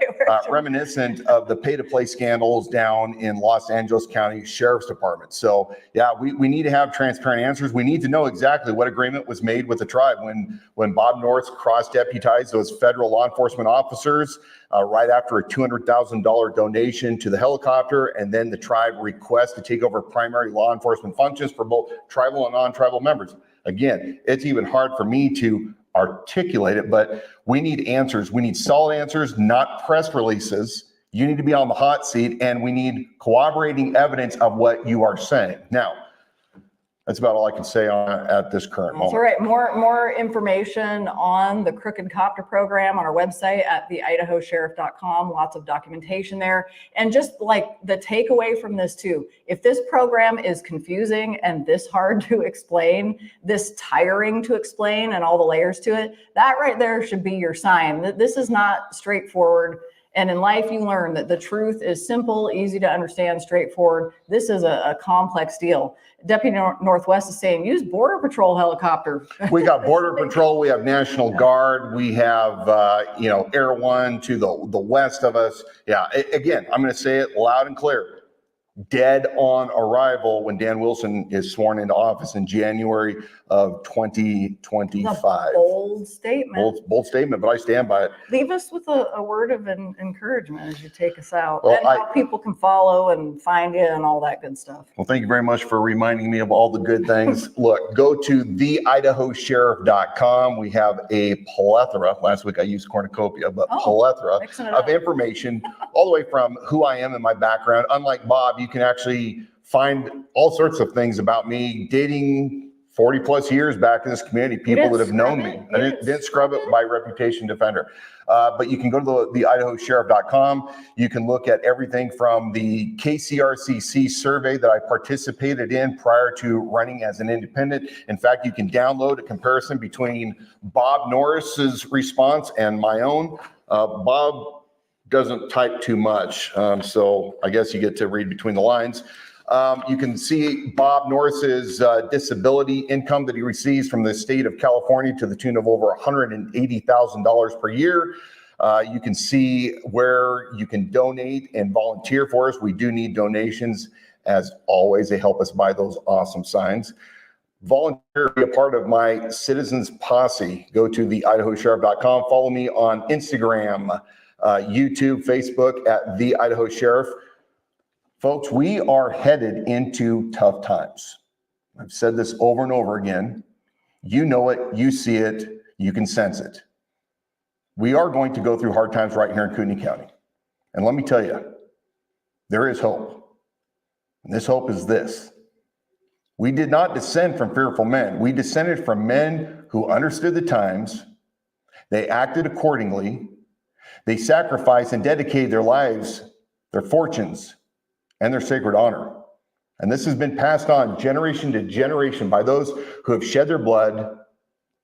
Reminiscent of the pay-to-play scandals down in Los Angeles County Sheriff's Department. So yeah, we need to have transparent answers. We need to know exactly what agreement was made with the tribe when Bob Norris cross-deputized those federal law enforcement officers right after a $200,000 donation to the helicopter, and then the tribe requests to take over primary law enforcement functions for both tribal and non-tribal members. Again, it's even hard for me to articulate it, but we need answers. We need solid answers, not press releases. You need to be on the hot seat, and we need corroborating evidence of what you are saying. Now, that's about all I can say at this current moment. All right. More information on the Crooked Copter program on our website at theidahosheriff.com. Lots of documentation there. And just like the takeaway from this too, if this program is confusing and this hard to explain, this tiring to explain and all the layers to it, that right there should be your sign that this is not straightforward. And in life, you learn that the truth is simple, easy to understand, straightforward. This is a complex deal. Deputy Northwest is saying, use Border Patrol helicopter. We got Border Patrol, we have National Guard, we have, Air One to the west of us. Yeah, again, I'm going to say it loud and clear. Dead on arrival when Dan Wilson is sworn into office in January of 2025. Bold statement. Bold statement, but I stand by it. Leave us with a word of encouragement as you take us out, well, and how people can follow and find you and all that good stuff. Well, thank you very much for reminding me of all the good things. Look, go to theidahosheriff.com. We have a plethora. Last week I used cornucopia, but plethora of information, all the way from who I am and my background. Unlike Bob, you can actually find all sorts of things about me dating 40 plus years back in this community, people that have known me. I didn't scrub it by reputation defender. But you can go to theidahosheriff.com. You can look at everything from the KCRCC survey that I participated in prior to running as an independent. In fact, you can download a comparison between Bob Norris's response and my own. Bob doesn't type too much, so I guess you get to read between the lines. You can see Bob Norris's disability income that he receives from the state of California to the tune of over $180,000 per year. You can see where you can donate and volunteer for us. We do need donations, as always. They help us buy those awesome signs. Volunteer, be a part of my Citizens Posse. Go to theidahosheriff.com. Follow me on Instagram, YouTube, Facebook at The Idaho Sheriff. Folks, we are headed into tough times. I've said this over and over again. You know it, you see it, you can sense it. We are going to go through hard times right here in Kootenai County. And let me tell you, there is hope. And this hope is this. We did not descend from fearful men. We descended from men who understood the times. They acted accordingly. They sacrificed and dedicated their lives, their fortunes, and their sacred honor. And this has been passed on generation to generation by those who have shed their blood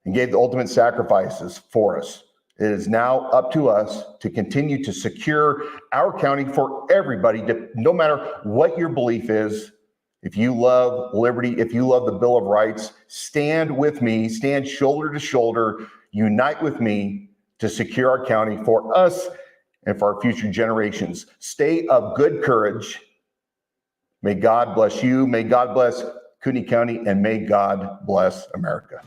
and gave the ultimate sacrifices for us. It is now up to us to continue to secure our county for everybody, no matter what your belief is. If you love liberty, if you love the Bill of Rights, stand with me, stand shoulder to shoulder, unite with me to secure our county for us and for our future generations. Stay of good courage. May God bless you. May God bless Kootenai County, and may God bless America.